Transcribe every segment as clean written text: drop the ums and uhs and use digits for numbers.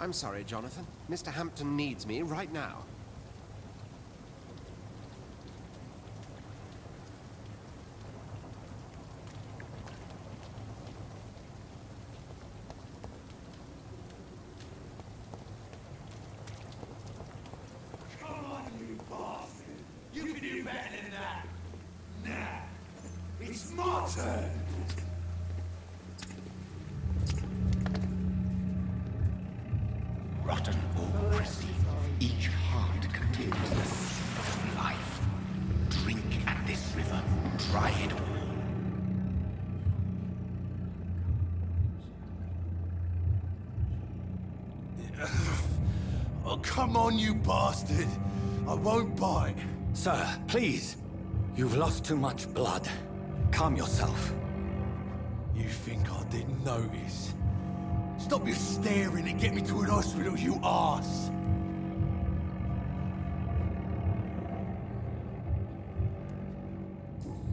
I'm sorry, Jonathan. Mr. Hampton needs me right now. Come on, you bastard! You can do better than that! Nah! It's my turn! Rotten or pristine, each heart contains the seed of life. Drink at this river, try it all. Oh, come on, you bastard! I won't bite. Sir, please. You've lost too much blood. Calm yourself. You think I didn't notice? Stop your staring and get me to an hospital, you arse!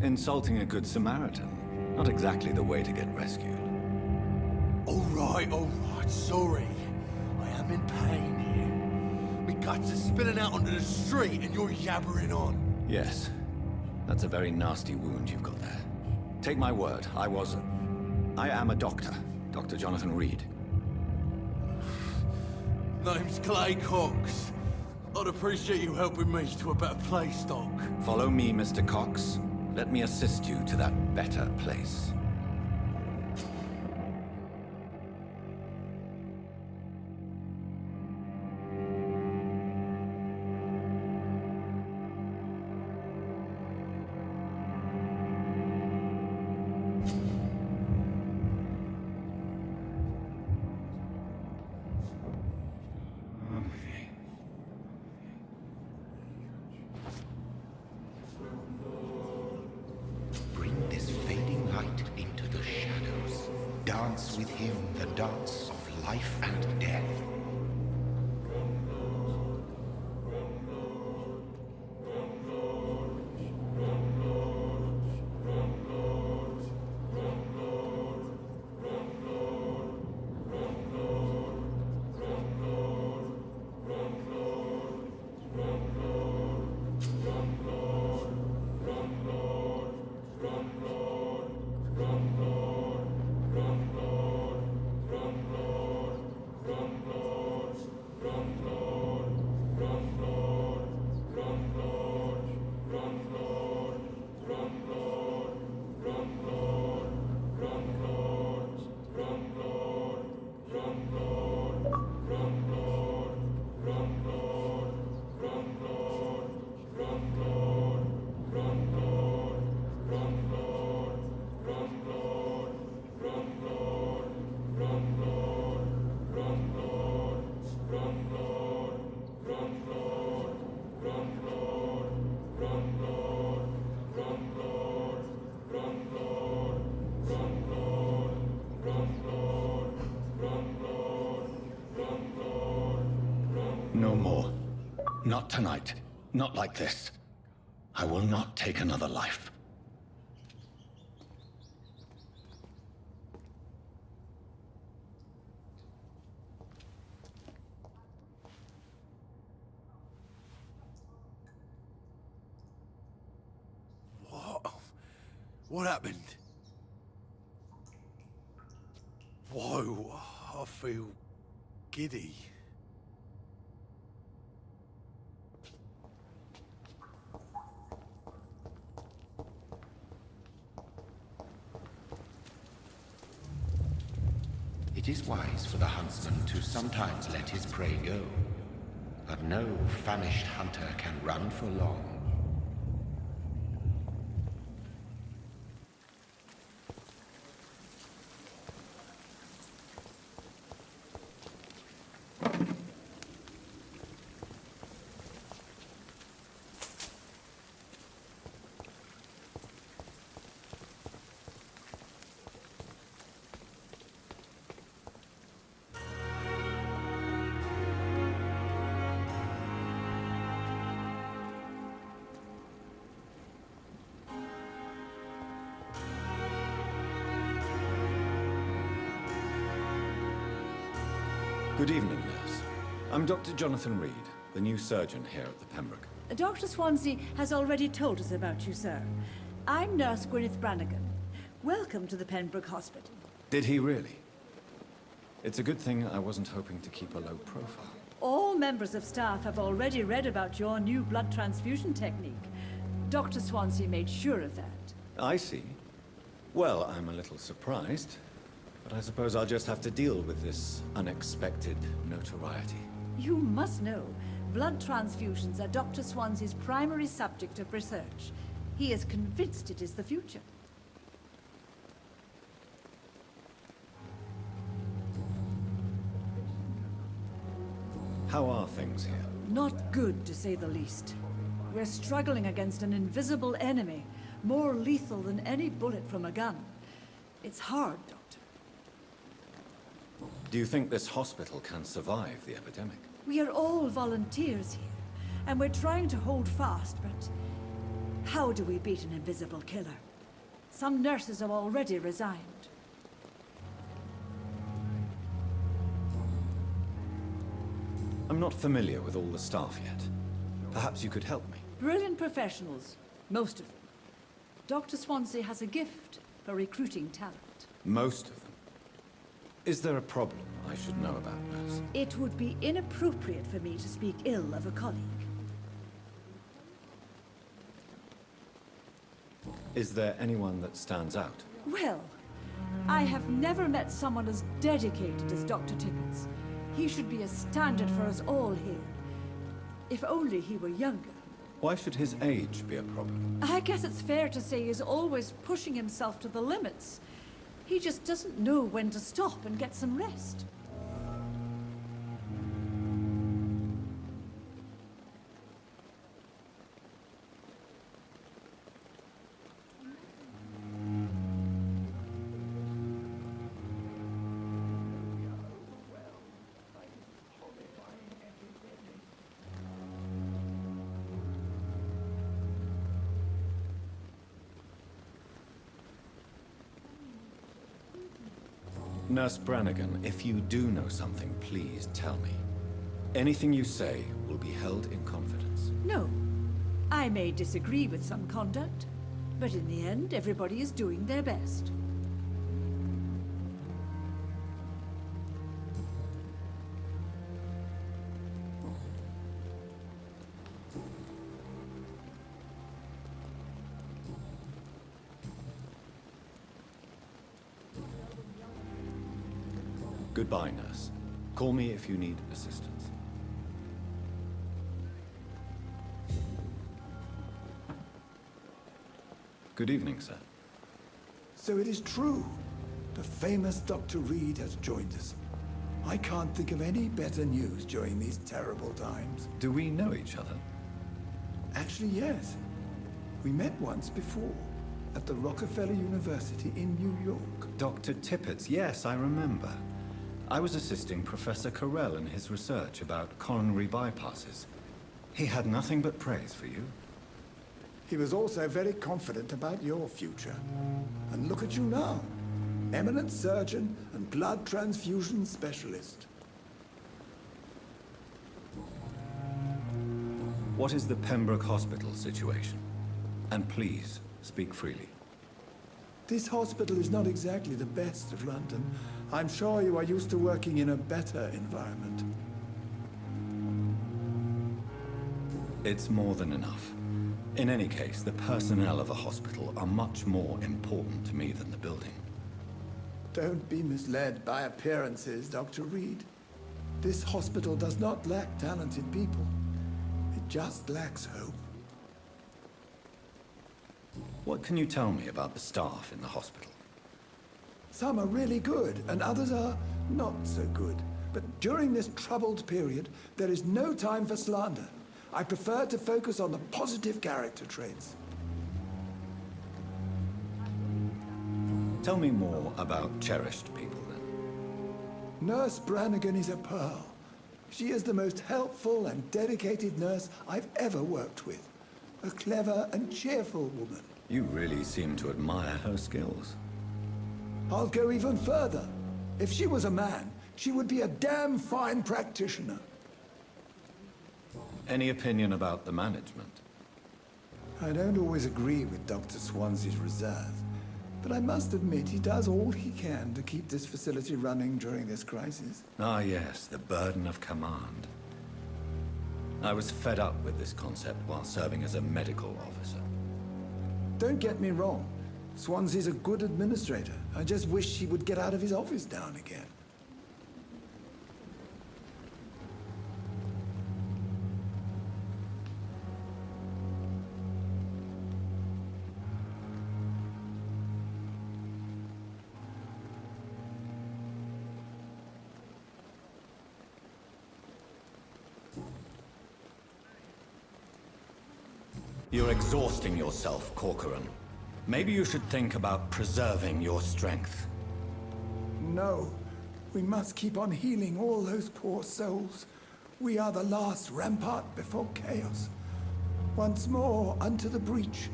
Insulting a good Samaritan. Not exactly the way to get rescued. Alright, sorry. I am in pain here. My guts are spilling out onto the street and you're yabbering on. Yes. That's a very nasty wound you've got there. Take my word, I am a doctor. Dr. Jonathan Reed. Name's Clay Cox. I'd appreciate you helping me to a better place, Doc. Follow me, Mr. Cox. Let me assist you to that better place. Bring this fading light into the shadows. Dance with him the dance of life and death. No more. Not tonight. Not like this. I will not take another life. What happened? Whoa, I feel giddy. It is wise for the huntsman to sometimes let his prey go, but no famished hunter can run for long. Good evening, nurse. I'm Dr. Jonathan Reed, the new surgeon here at the Pembroke. Dr. Swansea has already told us about you, sir. I'm Nurse Gwyneth Brannigan. Welcome to the Pembroke Hospital. Did he really? It's a good thing I wasn't hoping to keep a low profile. All members of staff have already read about your new blood transfusion technique. Dr. Swansea made sure of that. I see. Well, I'm a little surprised, but I suppose I'll just have to deal with this unexpected notoriety. You must know, blood transfusions are Dr. Swansea's primary subject of research. He is convinced it is the future. How are things here? Not good, to say the least. We're struggling against an invisible enemy, more lethal than any bullet from a gun. It's hard, Doctor. Do you think this hospital can survive the epidemic? We are all volunteers here, and we're trying to hold fast, but how do we beat an invisible killer? Some nurses have already resigned. I'm not familiar with all the staff yet. Perhaps you could help me. Brilliant professionals, most of them. Dr. Swansea has a gift for recruiting talent. Most of them. Is there a problem I should know about, nurse? It would be inappropriate for me to speak ill of a colleague. Is there anyone that stands out? Well, I have never met someone as dedicated as Dr. Tippett. He should be a standard for us all here. If only he were younger. Why should his age be a problem? I guess it's fair to say he's always pushing himself to the limits. He just doesn't know when to stop and get some rest. Nurse Brannigan, if you do know something, please tell me. Anything you say will be held in confidence. No. I may disagree with some conduct, but in the end, everybody is doing their best. Goodbye, nurse. Call me if you need assistance. Good evening, sir. So it is true. The famous Dr. Reed has joined us. I can't think of any better news during these terrible times. Do we know each other? Actually, yes. We met once before, at the Rockefeller University in New York. Dr. Tippett, yes, I remember. I was assisting Professor Carell in his research about coronary bypasses. He had nothing but praise for you. He was also very confident about your future. And look at you now. Eminent surgeon and blood transfusion specialist. What is the Pembroke Hospital situation? And please, speak freely. This hospital is not exactly the best of London. I'm sure you are used to working in a better environment. It's more than enough. In any case, the personnel of a hospital are much more important to me than the building. Don't be misled by appearances, Dr. Reed. This hospital does not lack talented people. It just lacks hope. What can you tell me about the staff in the hospital? Some are really good, and others are not so good. But during this troubled period, there is no time for slander. I prefer to focus on the positive character traits. Tell me more about cherished people, then. Nurse Brannigan is a pearl. She is the most helpful and dedicated nurse I've ever worked with. A clever and cheerful woman. You really seem to admire her skills. I'll go even further. If she was a man, She would be a damn fine practitioner. Any opinion about the management? I don't always agree with Dr. Swansea's reserve, but I must admit he does all he can to keep this facility running during this crisis. Ah, yes, the burden of command. I was fed up with this concept while serving as a medical officer. Don't get me wrong. Swansea's a good administrator. I just wish he would get out of his office now and again. You're exhausting yourself, Corcoran. Maybe you should think about preserving your strength. No, we must keep on healing all those poor souls. We are the last rampart before chaos. Once more, unto the breach.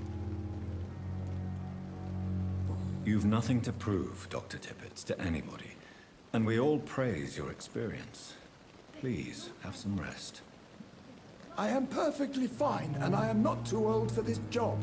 You've nothing to prove, Dr. Tippett, to anybody. And we all praise your experience. Please, have some rest. I am perfectly fine, and I am not too old for this job.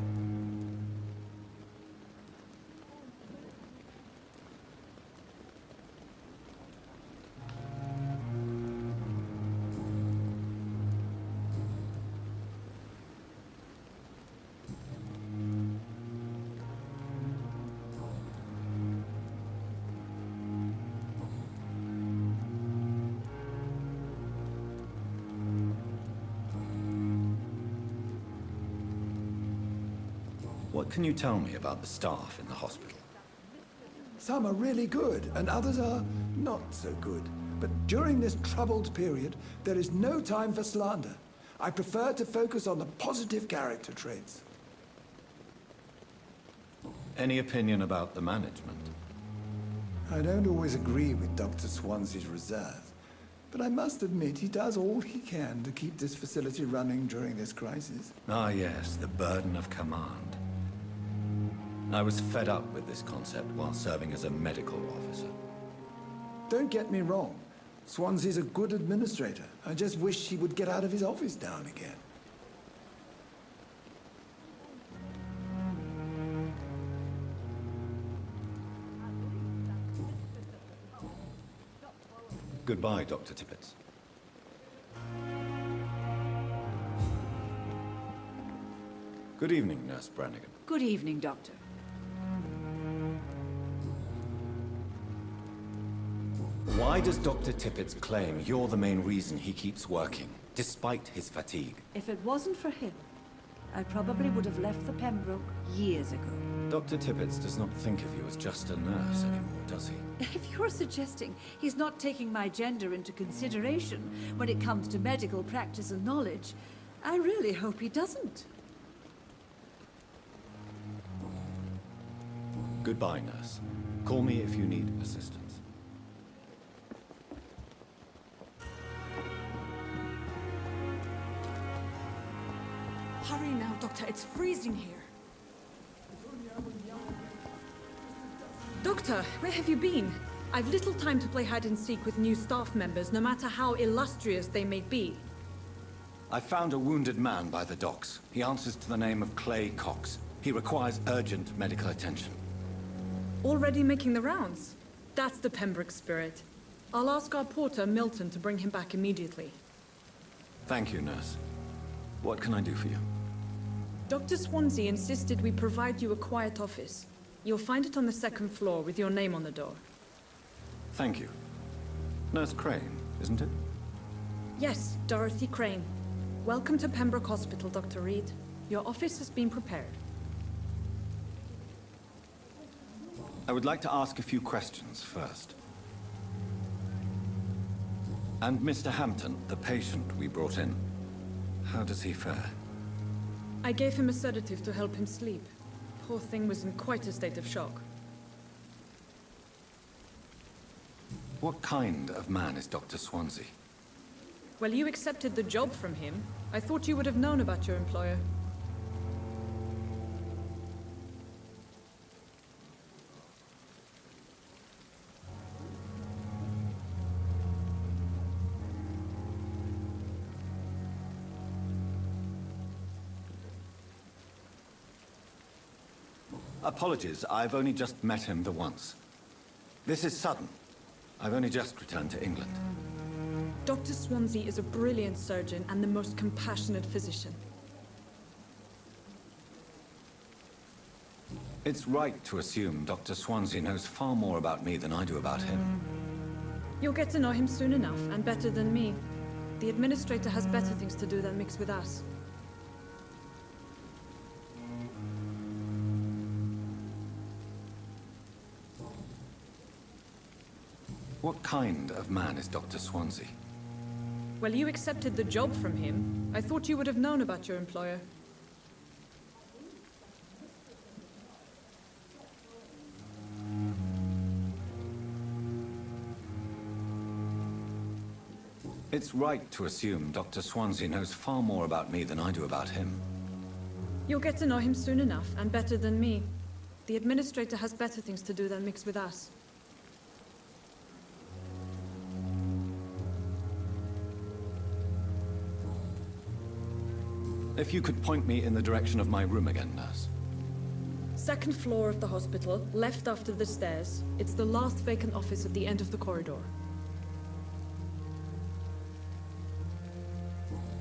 What can you tell me about the staff in the hospital? Some are really good, and others are not so good. But during this troubled period, there is no time for slander. I prefer to focus on the positive character traits. Any opinion about the management? I don't always agree with Dr. Swansea's reserve, but I must admit he does all he can to keep this facility running during this crisis. Ah, yes, the burden of command. I was fed up with this concept while serving as a medical officer. Don't get me wrong. Swansea's a good administrator. I just wish he would get out of his office now and again. Goodbye, Dr. Tippett. Good evening, Nurse Brannigan. Good evening, Doctor. Why does Dr. Tippett claim you're the main reason he keeps working, despite his fatigue? If it wasn't for him, I probably would have left the Pembroke years ago. Dr. Tippett does not think of you as just a nurse anymore, does he? If you're suggesting he's not taking my gender into consideration when it comes to medical practice and knowledge, I really hope he doesn't. Goodbye, nurse. Call me if you need assistance. Hurry now, Doctor. It's freezing here. Doctor, where have you been? I've little time to play hide and seek with new staff members, no matter how illustrious they may be. I found a wounded man by the docks. He answers to the name of Clay Cox. He requires urgent medical attention. Already making the rounds? That's the Pembroke spirit. I'll ask our porter, Milton, to bring him back immediately. Thank you, nurse. What can I do for you? Dr. Swansea insisted we provide you a quiet office. You'll find it on the second floor with your name on the door. Thank you. Nurse Crane, isn't it? Yes, Dorothy Crane. Welcome to Pembroke Hospital, Dr. Reed. Your office has been prepared. I would like to ask a few questions first. And Mr. Hampton, the patient we brought in, how does he fare? I gave him a sedative to help him sleep. Poor thing was in quite a state of shock. What kind of man is Dr. Swansea? Well, you accepted the job from him. I thought you would have known about your employer. Apologies, I've only just met him the once. This is sudden. I've only just returned to England. Dr. Swansea is a brilliant surgeon and the most compassionate physician. It's right to assume Dr. Swansea knows far more about me than I do about him. You'll get to know him soon enough, and better than me. The administrator has better things to do than mix with us. What kind of man is Dr. Swansea? Well, you accepted the job from him. I thought you would have known about your employer. It's right to assume Dr. Swansea knows far more about me than I do about him. You'll get to know him soon enough, and better than me. The administrator has better things to do than mix with us. If you could point me in the direction of my room again, nurse. Second floor of the hospital, left after the stairs. It's the last vacant office at the end of the corridor.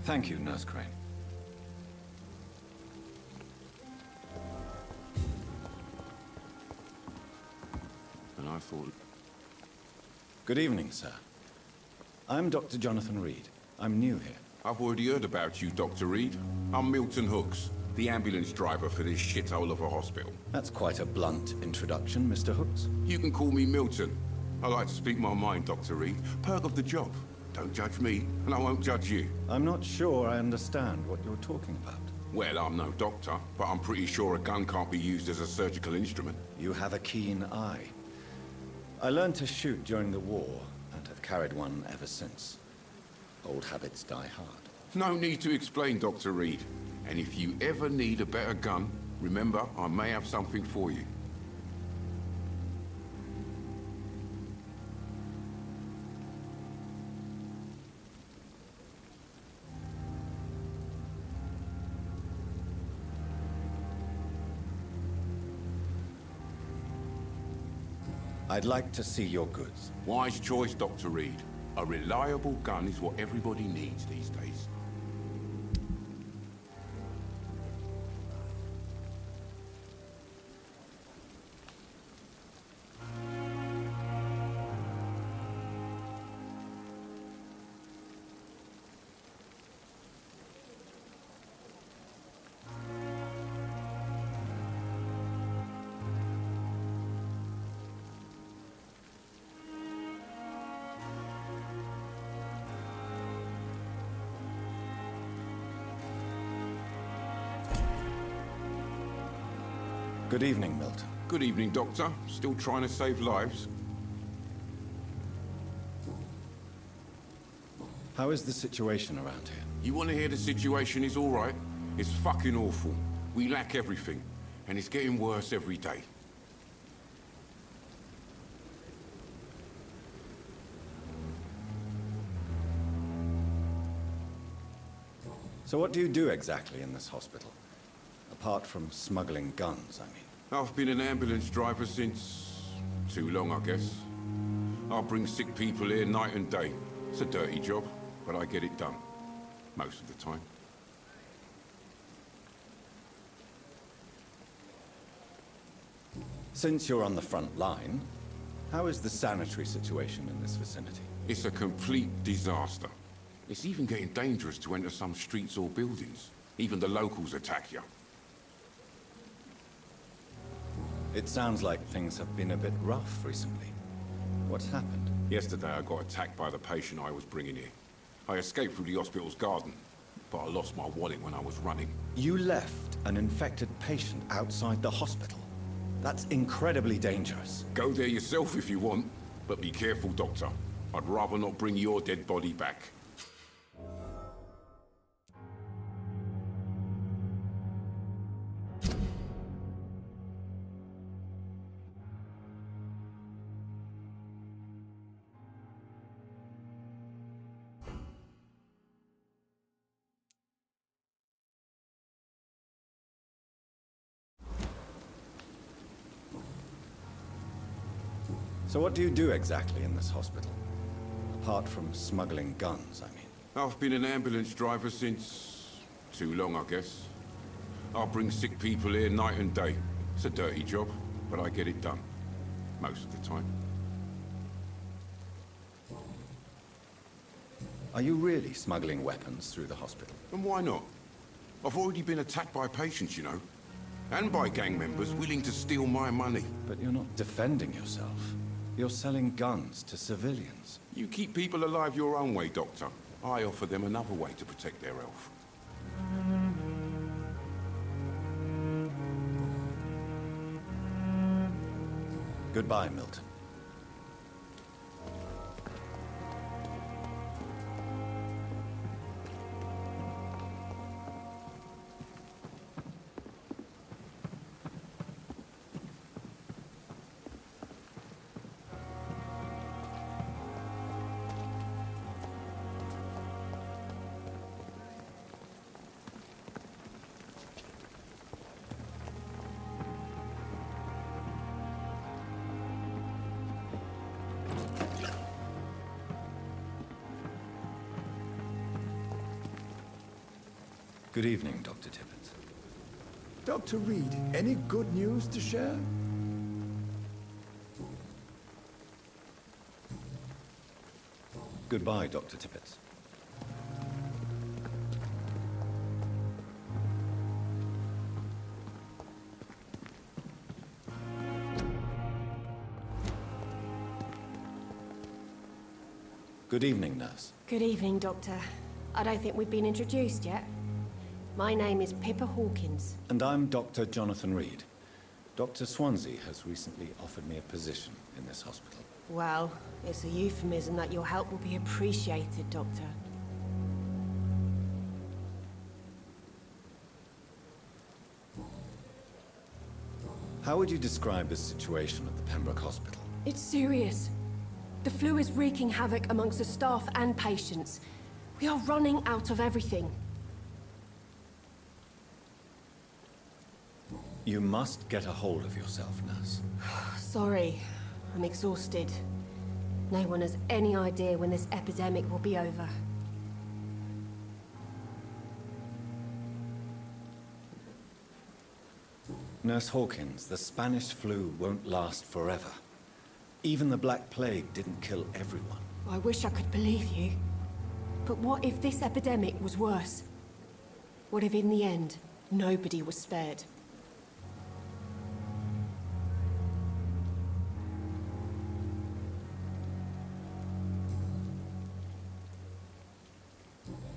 Thank you, Nurse Crane. And I thought... Good evening, sir. I'm Dr. Jonathan Reed. I'm new here. I've already heard about you, Dr. Reed. I'm Milton Hooks, the ambulance driver for this shithole of a hospital. That's quite a blunt introduction, Mr. Hooks. You can call me Milton. I like to speak my mind, Dr. Reed. Perk of the job. Don't judge me, and I won't judge you. I'm not sure I understand what you're talking about. Well, I'm no doctor, but I'm pretty sure a gun can't be used as a surgical instrument. You have a keen eye. I learned to shoot during the war, and have carried one ever since. Old habits die hard. No need to explain, Dr. Reed. And if you ever need a better gun, remember, I may have something for you. I'd like to see your goods. Wise choice, Dr. Reed. A reliable gun is what everybody needs these days. Good evening, Milton. Good evening, Doctor. Still trying to save lives? How is the situation around here? You want to hear the situation is all right? It's fucking awful. We lack everything, and it's getting worse every day. So what do you do exactly in this hospital? Apart from smuggling guns, I mean. I've been an ambulance driver since... too long, I guess. I bring sick people here night and day. It's a dirty job, but I get it done. Most of the time. Since you're on the front line, how is the sanitary situation in this vicinity? It's a complete disaster. It's even getting dangerous to enter some streets or buildings. Even the locals attack you. It sounds like things have been a bit rough recently. What's happened? Yesterday I got attacked by the patient I was bringing here. I escaped through the hospital's garden, but I lost my wallet when I was running. You left an infected patient outside the hospital? That's incredibly dangerous. Go there yourself if you want, but be careful, Doctor. I'd rather not bring your dead body back. So what do you do exactly in this hospital? Apart from smuggling guns, I mean. I've been an ambulance driver since... too long, I guess. I bring sick people here night and day. It's a dirty job, but I get it done. Most of the time. Are you really smuggling weapons through the hospital? And why not? I've already been attacked by patients, you know. And by gang members willing to steal my money. But you're not defending yourself. You're selling guns to civilians. You keep people alive your own way, Doctor. I offer them another way to protect their health. Goodbye, Milton. Good evening, Dr. Tippett. Dr. Reed, any good news to share? Goodbye, Dr. Tippett. Good evening, nurse. Good evening, Doctor. I don't think we've been introduced yet. My name is Pippa Hawkins. And I'm Dr. Jonathan Reed. Dr. Swansea has recently offered me a position in this hospital. Well, it's a euphemism that your help will be appreciated, Doctor. How would you describe the situation at the Pembroke Hospital? It's serious. The flu is wreaking havoc amongst the staff and patients. We are running out of everything. You must get a hold of yourself, nurse. Sorry, I'm exhausted. No one has any idea when this epidemic will be over. Nurse Hawkins, the Spanish flu won't last forever. Even the Black Plague didn't kill everyone. I wish I could believe you. But what if this epidemic was worse? What if in the end, nobody was spared?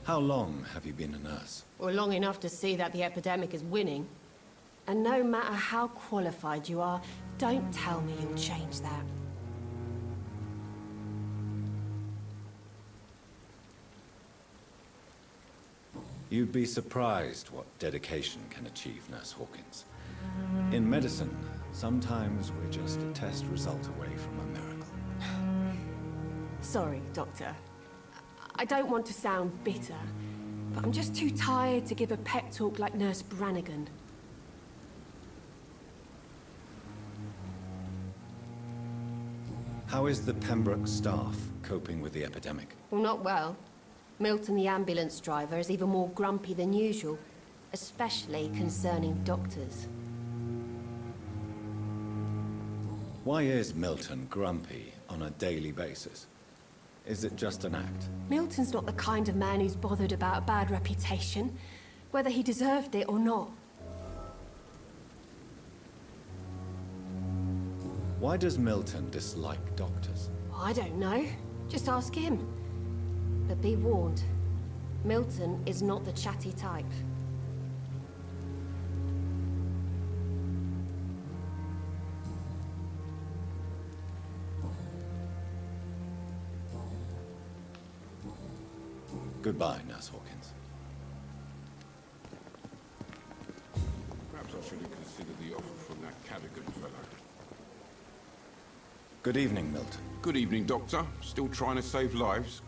How long have you been a nurse? Well, long enough to see that the epidemic is winning. And no matter how qualified you are, don't tell me you'll change that. You'd be surprised what dedication can achieve, Nurse Hawkins. In medicine, sometimes we're just a test result away from a miracle. Sorry, Doctor. I don't want to sound bitter, but I'm just too tired to give a pep talk like Nurse Brannigan. How is the Pembroke staff coping with the epidemic? Well, not well. Milton, the ambulance driver, is even more grumpy than usual, especially concerning doctors. Why is Milton grumpy on a daily basis? Is it just an act? Milton's not the kind of man who's bothered about a bad reputation, whether he deserved it or not. Why does Milton dislike doctors? I don't know. Just ask him. But be warned, Milton is not the chatty type. Goodbye, Nurse Hawkins. Perhaps I should have considered the offer from that Cadogan fellow. Good evening, Milton. Good evening, Doctor. Still trying to save lives?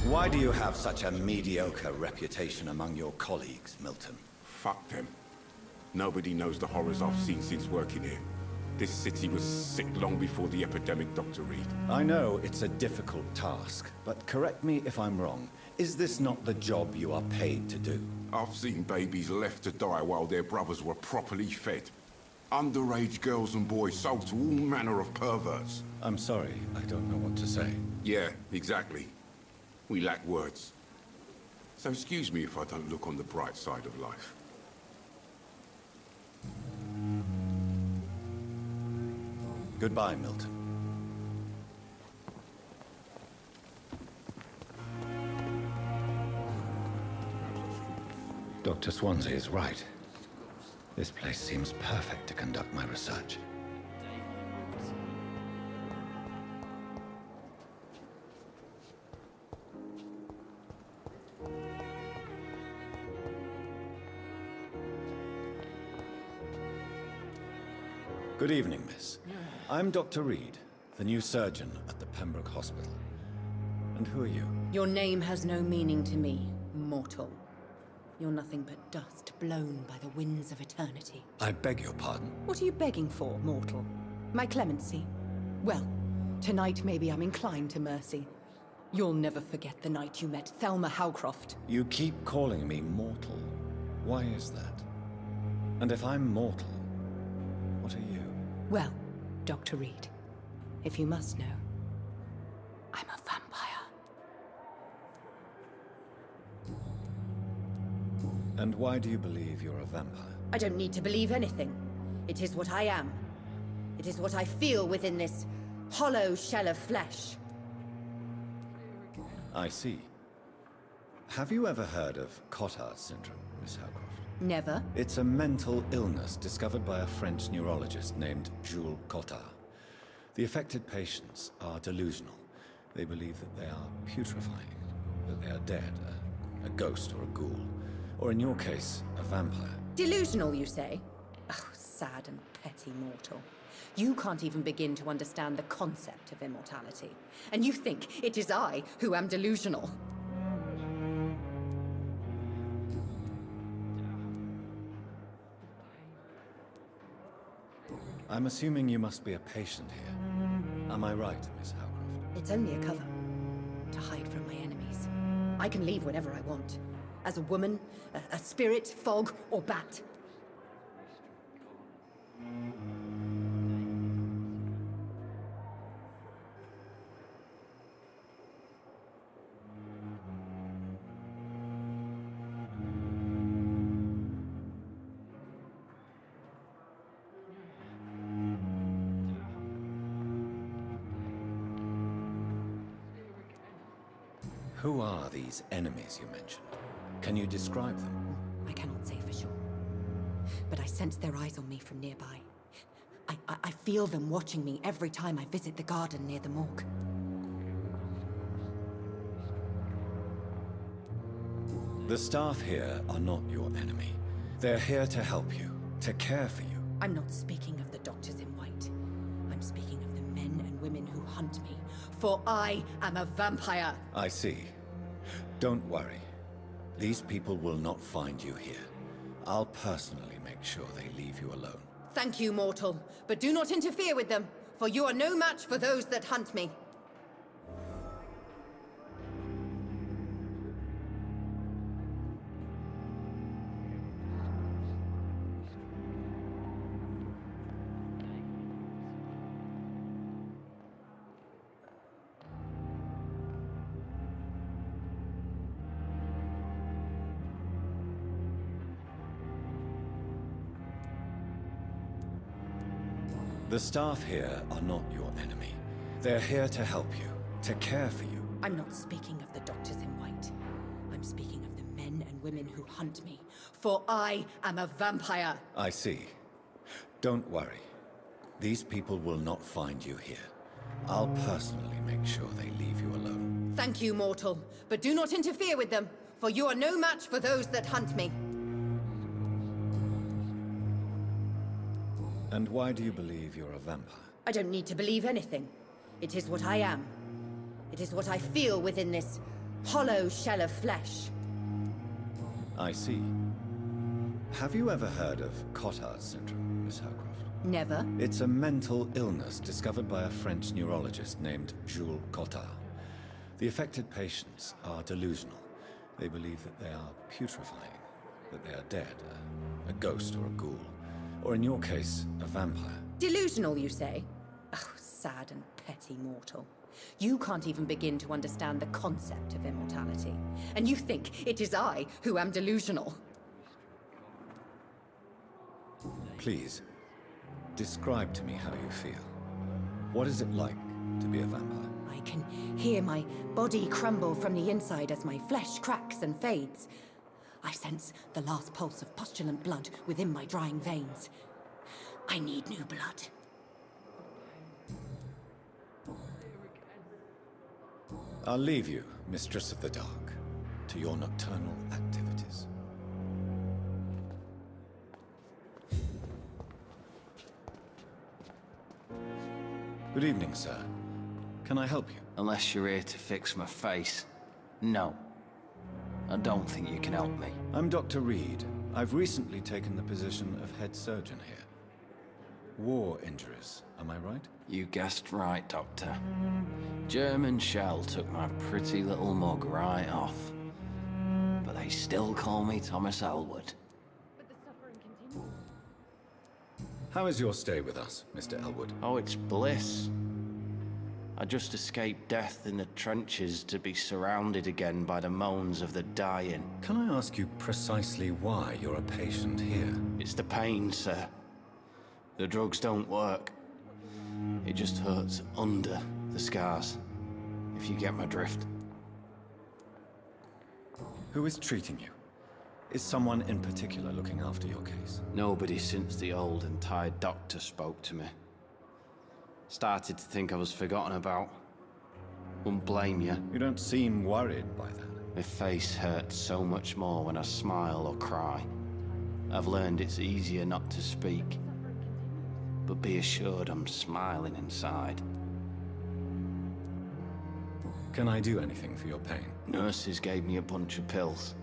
Why do you have such a mediocre reputation among your colleagues, Milton? Fuck them. Nobody knows the horrors I've seen since working here. This city was sick long before the epidemic, Dr. Reed. I know it's a difficult task, but correct me if I'm wrong. Is this not the job you are paid to do? I've seen babies left to die while their brothers were properly fed. Underage girls and boys sold to all manner of perverts. I'm sorry, I don't know what to say. Yeah, exactly. We lack words. So excuse me if I don't look on the bright side of life. Goodbye, Milton. Dr. Swansea is right. This place seems perfect to conduct my research. Good evening, miss. I'm Dr. Reed, the new surgeon at the Pembroke Hospital. And who are you? Your name has no meaning to me, mortal. You're nothing but dust blown by the winds of eternity. I beg your pardon? What are you begging for, mortal? My clemency? Well, tonight maybe I'm inclined to mercy. You'll never forget the night you met Thelma Howcroft. You keep calling me mortal. Why is that? And if I'm mortal, what are you? Well, Dr. Reed, if you must know, I'm a vampire. And why do you believe you're a vampire? I don't need to believe anything. It is what I am. It is what I feel within this hollow shell of flesh. I see. Have you ever heard of Cotard syndrome, Miss Howcroft? Never. It's a mental illness discovered by a French neurologist named Jules Cotard. The affected patients are delusional. They believe that they are putrefying, that they are dead, a ghost or a ghoul, or in your case, a vampire. Delusional, you say? Oh, sad and petty mortal. You can't even begin to understand the concept of immortality. And you think it is I who am delusional. I'm assuming you must be a patient here. Am I right, Miss Howcroft? It's only a cover. To hide from my enemies. I can leave whenever I want. As a woman, a spirit, fog, or bat. Who are these enemies you mentioned? Can you describe them? I cannot say for sure. But I sense their eyes on me from nearby. I feel them watching me every time I visit the garden near the morgue. The staff here are not your enemy. They're here to help you, to care for you. I'm not speaking of the doctors in white. I'm speaking of the men and women who hunt me. For I am a vampire. I see. Don't worry. These people will not find you here. I'll personally make sure they leave you alone. Thank you, mortal. But do not interfere with them, for you are no match for those that hunt me. The staff here are not your enemy. They're here to help you, to care for you. I'm not speaking of the doctors in white. I'm speaking of the men and women who hunt me. For I am a vampire. I see. Don't worry. These people will not find you here. I'll personally make sure they leave you alone. Thank you, mortal. But do not interfere with them, for you are no match for those that hunt me. And why do you believe you're a vampire? I don't need to believe anything. It is what I am. It is what I feel within this hollow shell of flesh. I see. Have you ever heard of Cotard syndrome, Miss Howcroft? Never. It's a mental illness discovered by a French neurologist named Jules Cotard. The affected patients are delusional. They believe that they are putrefying, that they are dead, a ghost or a ghoul, or in your case, a vampire. Delusional, you say? Oh, sad and petty mortal. You can't even begin to understand the concept of immortality. And you think it is I who am delusional. Please, describe to me how you feel. What is it like to be a vampire? I can hear my body crumble from the inside as my flesh cracks and fades. I sense the last pulse of postulant blood within my drying veins. I need new blood. I'll leave you, Mistress of the Dark, to your nocturnal activities. Good evening, sir. Can I help you? Unless you're here to fix my face. No. I don't think you can help me. I'm Dr. Reed. I've recently taken the position of head surgeon here. War injuries, am I right? You guessed right, Doctor. German shell took my pretty little mug right off. But they still call me Thomas Elwood. How is your stay with us, Mr. Elwood? Oh, it's bliss. I just escaped death in the trenches to be surrounded again by the moans of the dying. Can I ask you precisely why you're a patient here? It's the pain, sir. The drugs don't work. It just hurts under the scars, if you get my drift. Who is treating you? Is someone in particular looking after your case? Nobody since the old and tired doctor spoke to me. Started to think I was forgotten about. Wouldn't blame you. You don't seem worried by that. My face hurts so much more when I smile or cry. I've learned it's easier not to speak. But be assured I'm smiling inside. Can I do anything for your pain? Nurses gave me a bunch of pills.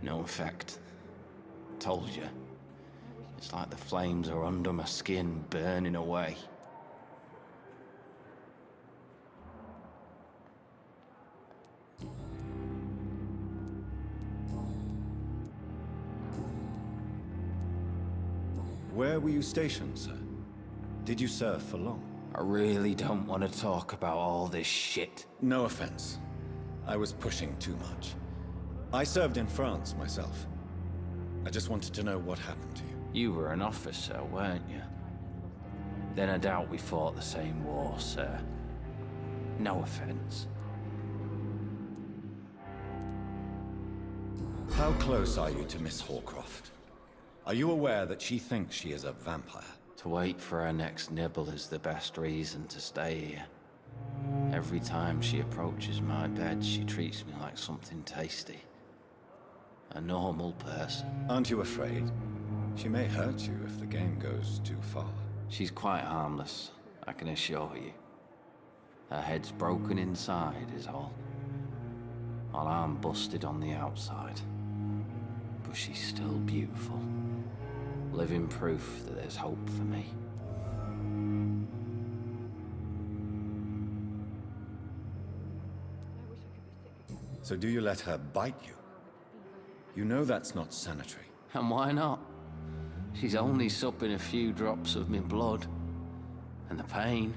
No effect. Told you. It's like the flames are under my skin, burning away. Where were you stationed, sir? Did you serve for long? I really don't want to talk about all this shit. No offense. I was pushing too much. I served in France myself. I just wanted to know what happened to you. You were an officer, weren't you? Then I doubt we fought the same war, sir. No offense. How close are you to Miss Hawcroft? Are you aware that she thinks she is a vampire? To wait for her next nibble is the best reason to stay here. Every time she approaches my bed, she treats me like something tasty. A normal person. Aren't you afraid? She may hurt you if the game goes too far. She's quite harmless, I can assure you. Her head's broken inside is all. While I'm busted on the outside. But she's still beautiful. Living proof that there's hope for me. So do you let her bite you? You know that's not sanitary. And why not? She's only supping a few drops of me blood. And the pain,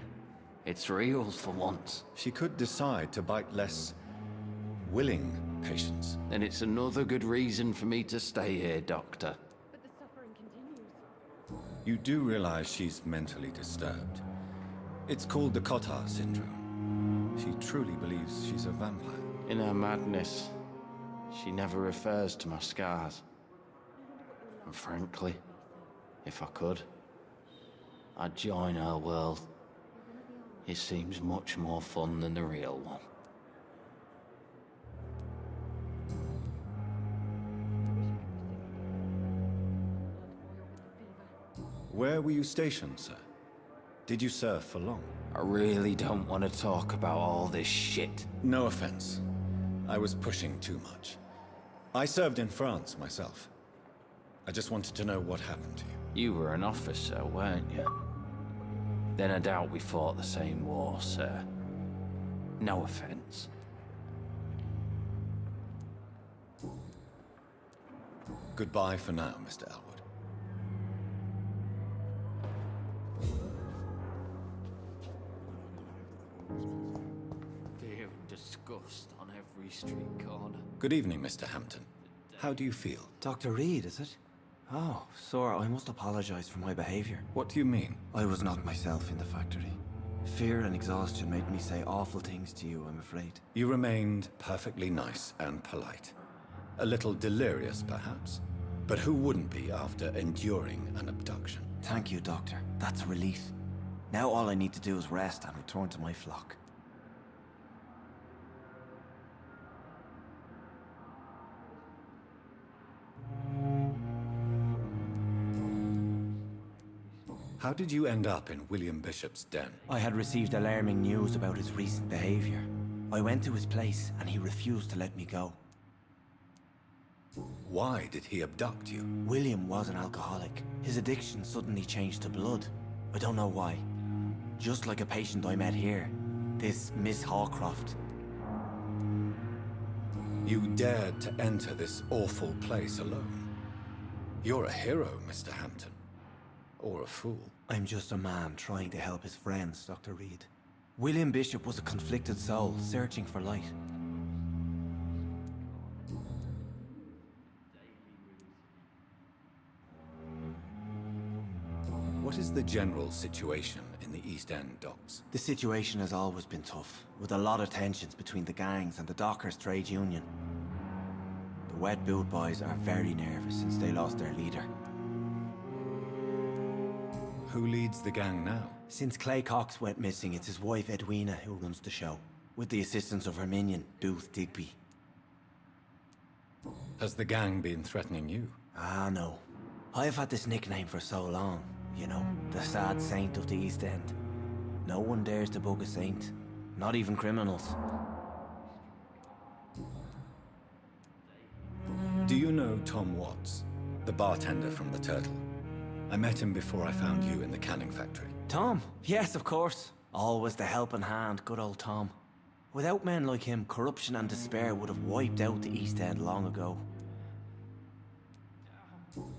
it's real for once. She could decide to bite less willing patients. Then it's another good reason for me to stay here, Doctor. You do realize she's mentally disturbed. It's called the Cotard syndrome. She truly believes she's a vampire. In her madness, she never refers to my scars. And frankly, if I could, I'd join her world. It seems much more fun than the real one. Where were you stationed, sir? Did you serve for long? I really don't want to talk about all this shit. No offense. I was pushing too much. I served in France myself. I just wanted to know what happened to you. You were an officer, weren't you? Then I doubt we fought the same war, sir. No offense. Goodbye for now, Mr. Elwood. Fear and disgust on every street corner. Good evening, Mr. Hampton. How do you feel? Dr. Reed, is it? Oh, sir, I must apologize for my behavior. What do you mean? I was not myself in the factory. Fear and exhaustion made me say awful things to you, I'm afraid. You remained perfectly nice and polite. A little delirious, perhaps. But who wouldn't be after enduring an abduction? Thank you, Doctor. That's a relief. Now all I need to do is rest and return to my flock. How did you end up in William Bishop's den? I had received alarming news about his recent behavior. I went to his place and he refused to let me go. Why did he abduct you? William was an alcoholic. His addiction suddenly changed to blood. I don't know why. Just like a patient I met here. This Miss Hawcroft. You dared to enter this awful place alone. You're a hero, Mr. Hampton. Or a fool. I'm just a man trying to help his friends, Dr. Reed. William Bishop was a conflicted soul, searching for light. What is the general situation in the East End docks? The situation has always been tough, with a lot of tensions between the gangs and the dockers' trade union. The wet boot boys are very nervous since they lost their leader. Who leads the gang now? Since Clay Cox went missing, it's his wife Edwina who runs the show, with the assistance of her minion, Booth Digby. Has the gang been threatening you? Ah, no. I've had this nickname for so long, you know, the sad saint of the East End. No one dares to bug a saint, not even criminals. Do you know Tom Watts, the bartender from the Turtle? I met him before I found you in the canning factory. Tom? Yes, of course. Always the helping hand, good old Tom. Without men like him, corruption and despair would have wiped out the East End long ago.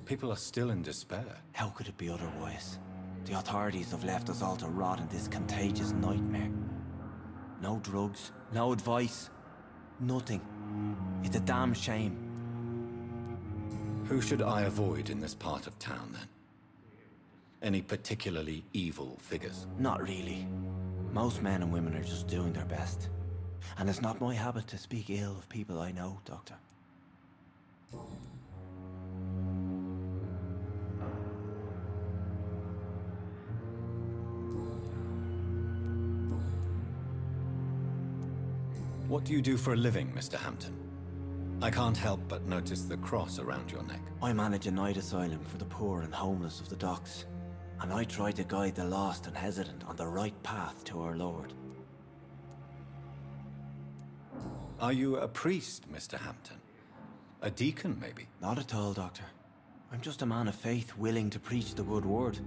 People are still in despair. How could it be otherwise? The authorities have left us all to rot in this contagious nightmare. No drugs, no advice, nothing. It's a damn shame. Who should I avoid in this part of town, then? Any particularly evil figures? Not really. Most men and women are just doing their best. And it's not my habit to speak ill of people I know, Doctor. What do you do for a living, Mr. Hampton? I can't help but notice the cross around your neck. I manage a night asylum for the poor and homeless of the docks. And I try to guide the lost and hesitant on the right path to our Lord. Are you a priest, Mr. Hampton? A deacon, maybe? Not at all, Doctor. I'm just a man of faith willing to preach the good word.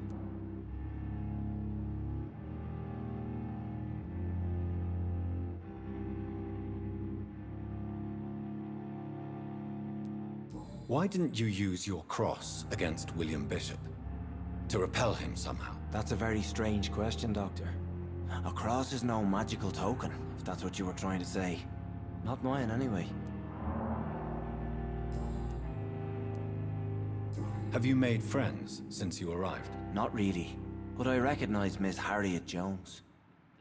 Why didn't you use your cross against William Bishop? To repel him somehow? That's a very strange question, Doctor. A cross is no magical token, if that's what you were trying to say. Not mine, anyway. Have you made friends since you arrived? Not really, but I recognize Miss Harriet Jones.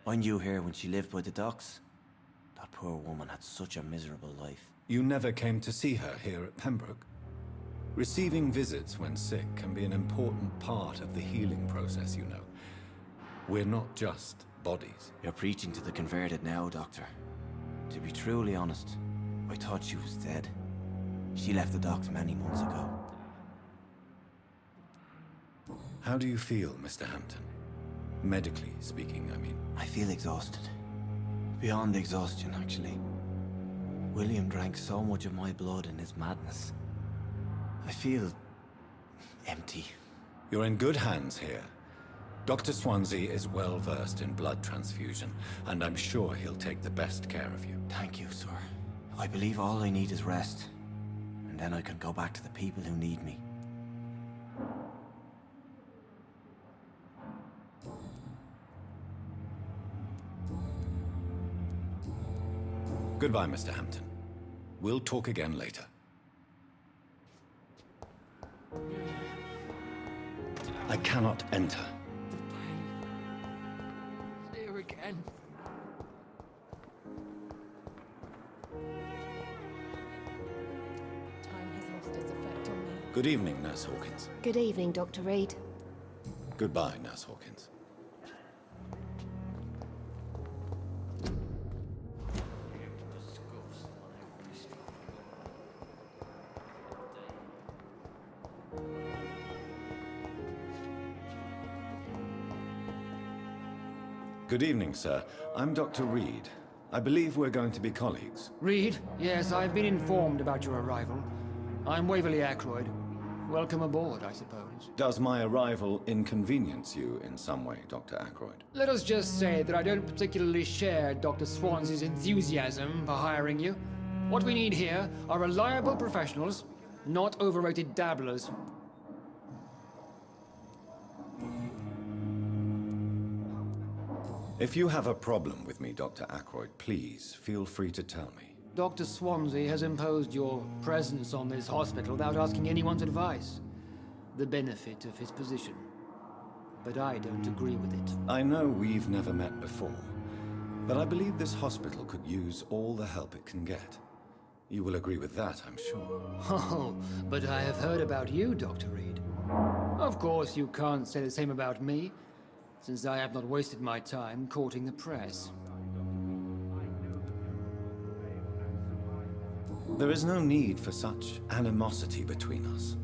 I knew her when she lived by the docks. That poor woman had such a miserable life. You never came to see her here at Pembroke? Receiving visits when sick can be an important part of the healing process, you know. We're not just bodies. You're preaching to the converted now, Doctor. To be truly honest, I thought she was dead. She left the docks many months ago. How do you feel, Mr. Hampton? Medically speaking, I mean. I feel exhausted. Beyond exhaustion, actually. William drank so much of my blood in his madness. I feel empty. You're in good hands here. Dr. Swansea is well versed in blood transfusion, and I'm sure he'll take the best care of you. Thank you, sir. I believe all I need is rest. And then I can go back to the people who need me. Goodbye, Mr. Hampton. We'll talk again later. I cannot enter. Here again. Time has lost its effect on me. Good evening, Nurse Hawkins. Good evening, Dr. Reed. Goodbye, Nurse Hawkins. Good evening, sir. I'm Dr. Reed. I believe we're going to be colleagues. Reed? Yes, I've been informed about your arrival. I'm Waverly Ackroyd. Welcome aboard, I suppose. Does my arrival inconvenience you in some way, Dr. Ackroyd? Let us just say that I don't particularly share Dr. Swansea's enthusiasm for hiring you. What we need here are reliable professionals, not overrated dabblers. If you have a problem with me, Dr. Ackroyd, please feel free to tell me. Dr. Swansea has imposed your presence on this hospital without asking anyone's advice. The benefit of his position. But I don't agree with it. I know we've never met before, but I believe this hospital could use all the help it can get. You will agree with that, I'm sure. Oh, but I have heard about you, Dr. Reed. Of course, you can't say the same about me, since I have not wasted my time courting the press. There is no need for such animosity between us.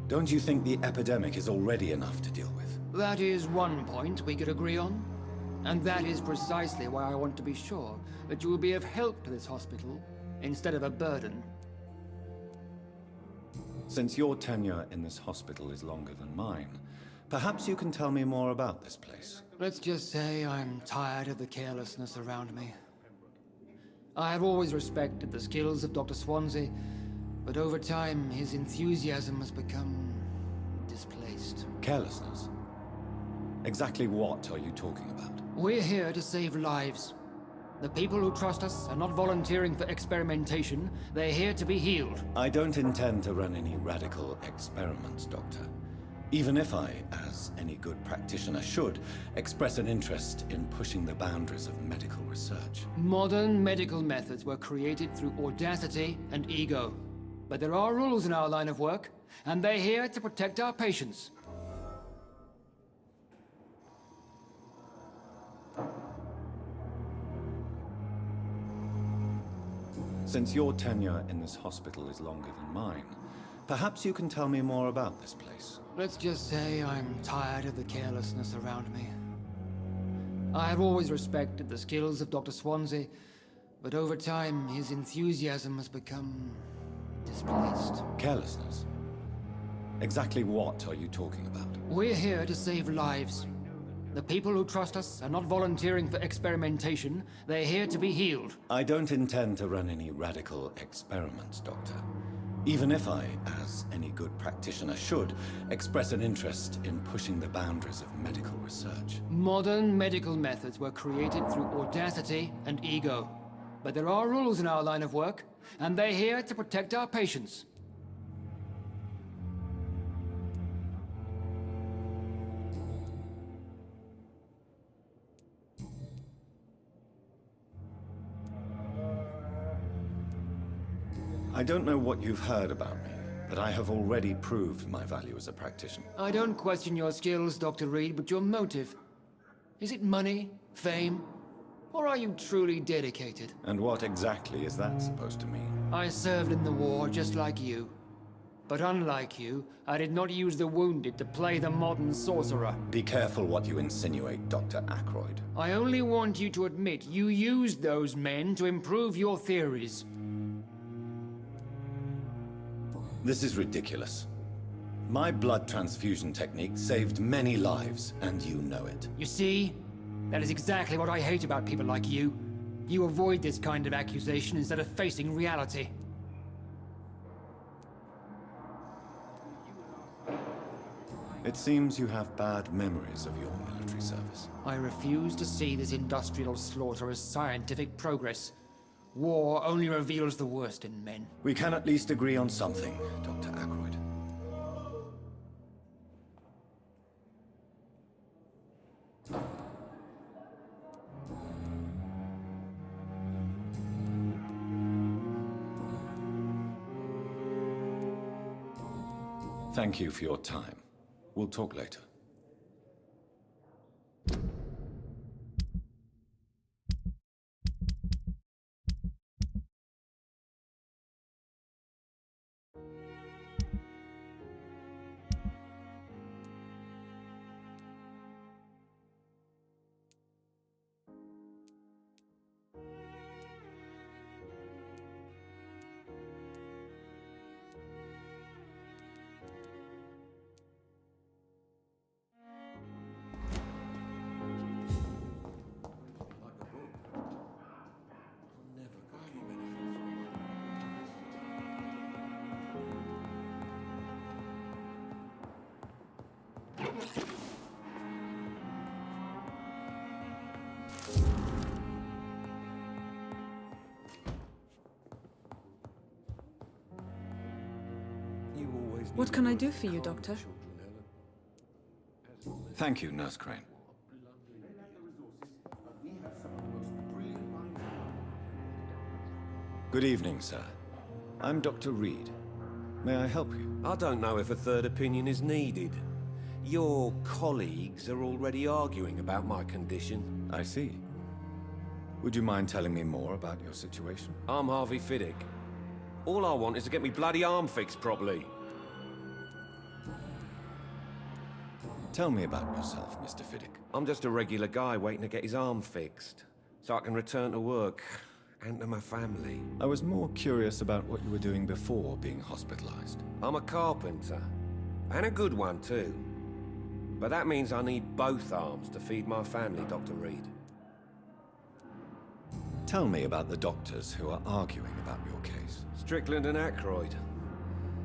Don't you think the epidemic is already enough to deal with? That is one point we could agree on. And that is precisely why I want to be sure that you will be of help to this hospital, instead of a burden. Since your tenure in this hospital is longer than mine, perhaps you can tell me more about this place. Let's just say I'm tired of the carelessness around me. I have always respected the skills of Dr. Swansea, but over time his enthusiasm has become displaced. Carelessness? Exactly what are you talking about? We're here to save lives. The people who trust us are not volunteering for experimentation, they're here to be healed. I don't intend to run any radical experiments, Doctor. Even if I, as any good practitioner should, express an interest in pushing the boundaries of medical research. Modern medical methods were created through audacity and ego. But there are rules in our line of work, and they're here to protect our patients. Since your tenure in this hospital is longer than mine, perhaps you can tell me more about this place. Let's just say I'm tired of the carelessness around me. I have always respected the skills of Dr. Swansea, but over time his enthusiasm has become displaced. Carelessness? Exactly what are you talking about? We're here to save lives. The people who trust us are not volunteering for experimentation, they're here to be healed. I don't intend to run any radical experiments, Doctor. Even if I, as any good practitioner should, express an interest in pushing the boundaries of medical research. Modern medical methods were created through audacity and ego. But there are rules in our line of work, and they're here to protect our patients. I don't know what you've heard about me, but I have already proved my value as a practitioner. I don't question your skills, Dr. Reed, but your motive. Is it money, fame, or are you truly dedicated? And what exactly is that supposed to mean? I served in the war just like you. But unlike you, I did not use the wounded to play the modern sorcerer. Be careful what you insinuate, Dr. Ackroyd. I only want you to admit you used those men to improve your theories. This is ridiculous. My blood transfusion technique saved many lives, and you know it. You see? That is exactly what I hate about people like you. You avoid this kind of accusation instead of facing reality. It seems you have bad memories of your military service. I refuse to see this industrial slaughter as scientific progress. War only reveals the worst in men. We can at least agree on something, Dr. Ackroyd. Thank you for your time. We'll talk later. What can I do for you, Doctor? Thank you, Nurse Crane. Good evening, sir. I'm Dr. Reed. May I help you? I don't know if a third opinion is needed. Your colleagues are already arguing about my condition. I see. Would you mind telling me more about your situation? I'm Harvey Fiddick. All I want is to get me bloody arm fixed properly. Tell me about yourself, Mr. Fiddick. I'm just a regular guy waiting to get his arm fixed, so I can return to work and to my family. I was more curious about what you were doing before being hospitalized. I'm a carpenter, and a good one too. But that means I need both arms to feed my family, Dr. Reed. Tell me about the doctors who are arguing about your case. Strickland and Ackroyd.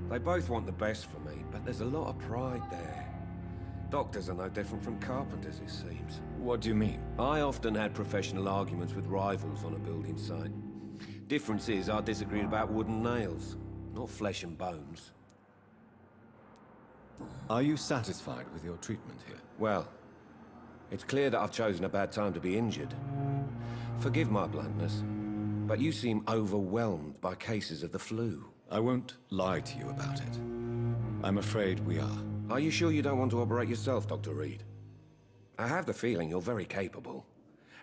They both want the best for me, but there's a lot of pride there. Doctors are no different from carpenters, it seems. What do you mean? I often had professional arguments with rivals on a building site. Difference is, I disagreed about wood and nails, not flesh and bones. Are you satisfied with your treatment here? Well, it's clear that I've chosen a bad time to be injured. Forgive my bluntness, but you seem overwhelmed by cases of the flu. I won't lie to you about it. I'm afraid we are. Are you sure you don't want to operate yourself, Dr. Reed? I have the feeling you're very capable.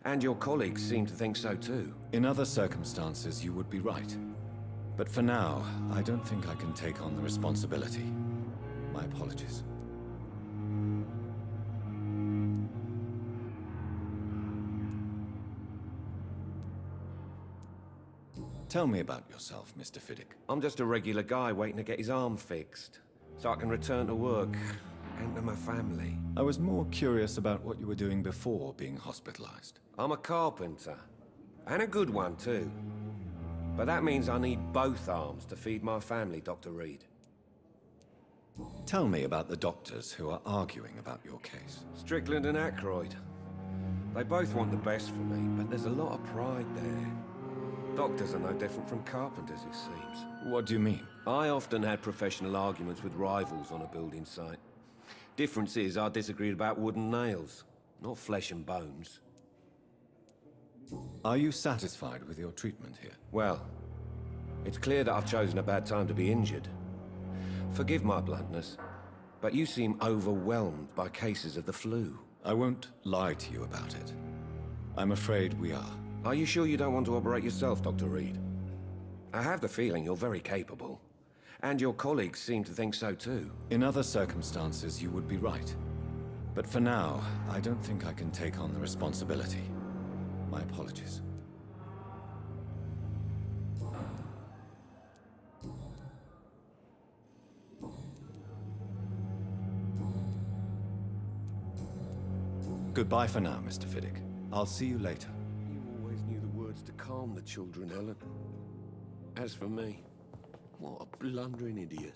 And your colleagues seem to think so too. In other circumstances, you would be right. But for now, I don't think I can take on the responsibility. My apologies. Tell me about yourself, Mr. Fiddick. I'm just a regular guy waiting to get his arm fixed, so I can return to work and to my family. I was more curious about what you were doing before being hospitalized. I'm a carpenter, and a good one too. But that means I need both arms to feed my family, Dr. Reed. Tell me about the doctors who are arguing about your case. Strickland and Ackroyd. They both want the best for me, but there's a lot of pride there. Doctors are no different from carpenters, it seems. What do you mean? I often had professional arguments with rivals on a building site. Difference is, I disagreed about wood and nails, not flesh and bones. Are you satisfied with your treatment here? Well, it's clear that I've chosen a bad time to be injured. Forgive my bluntness, but you seem overwhelmed by cases of the flu. I won't lie to you about it. I'm afraid we are. Are you sure you don't want to operate yourself, Dr. Reed? I have the feeling you're very capable. And your colleagues seem to think so too. In other circumstances, you would be right. But for now, I don't think I can take on the responsibility. My apologies. Goodbye for now, Mr. Fiddick. I'll see you later. You always knew the words to calm the children, Ellen. As for me, what a blundering idiot.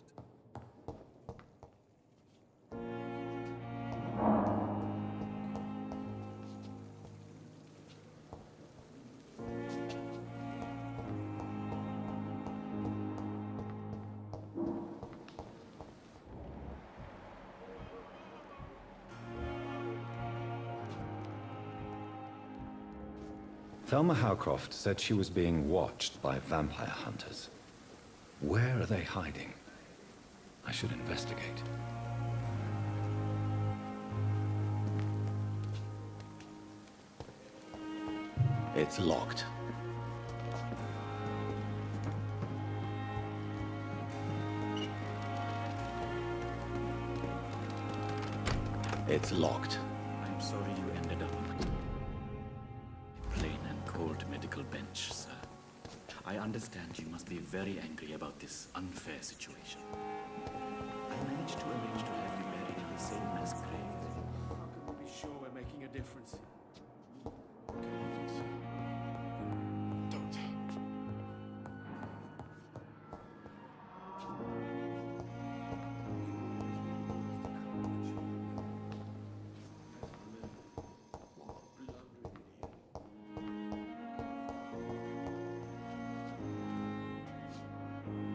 Thelma Howcroft said she was being watched by vampire hunters. Where are they hiding? I should investigate. It's locked. It's locked. I'm sorry you ended up on a plain and cold medical bench, sir. I understand you must be very angry about this unfair situation. I managed to arrange to have you buried in the same mass grave. How can we be sure we're making a difference? Doctor.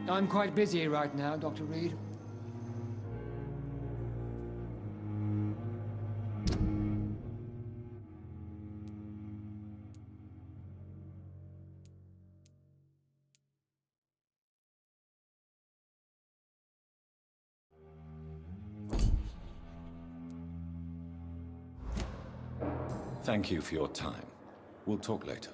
I'm quite busy right now, Dr. Reed. Thank you for your time. We'll talk later.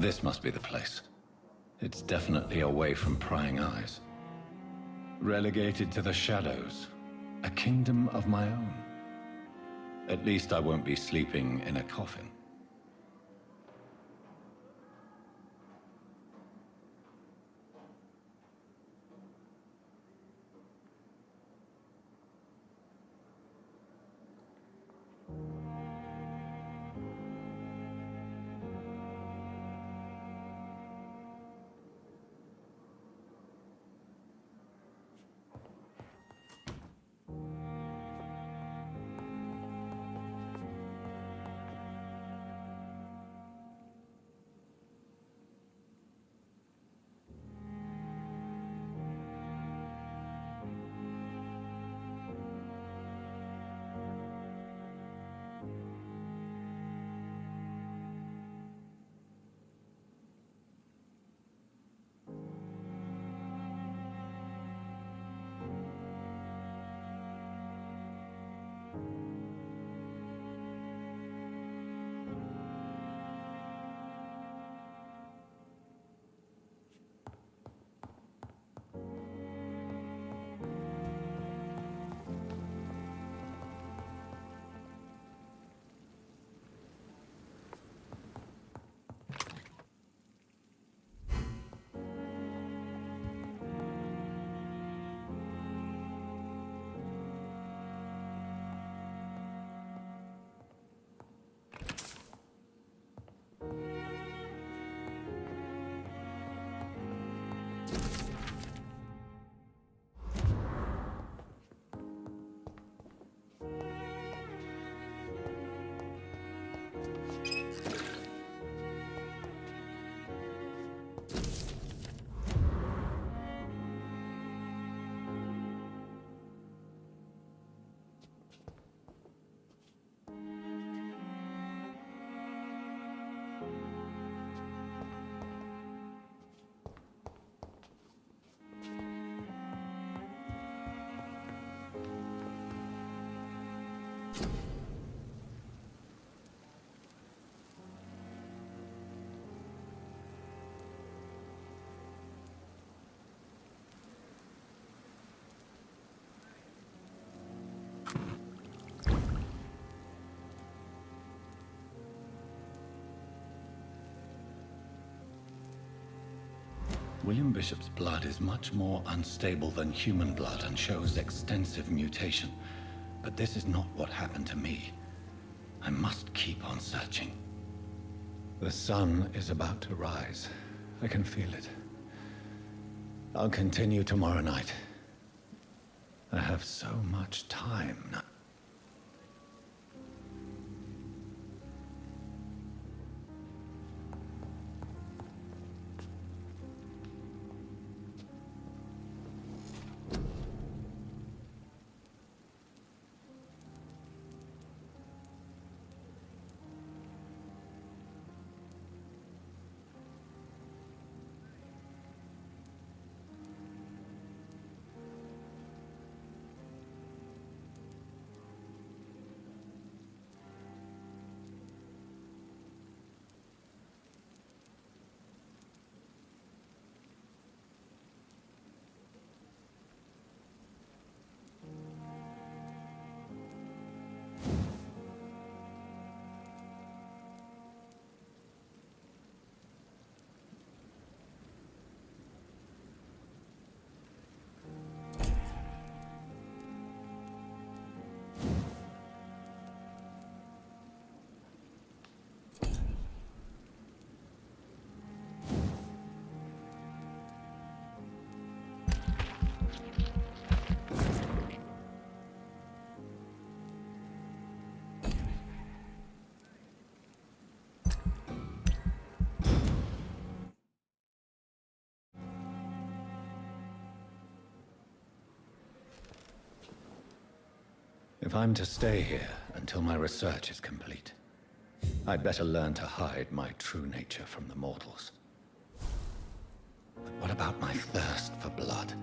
This must be the place. It's definitely away from prying eyes. Relegated to the shadows. A kingdom of my own. At least I won't be sleeping in a coffin. William Bishop's blood is much more unstable than human blood and shows extensive mutation. But this is not what happened to me. I must keep on searching. The sun is about to rise. I can feel it. I'll continue tomorrow night. I have so much time now. If I'm to stay here until my research is complete, I'd better learn to hide my true nature from the mortals. But what about my thirst for blood?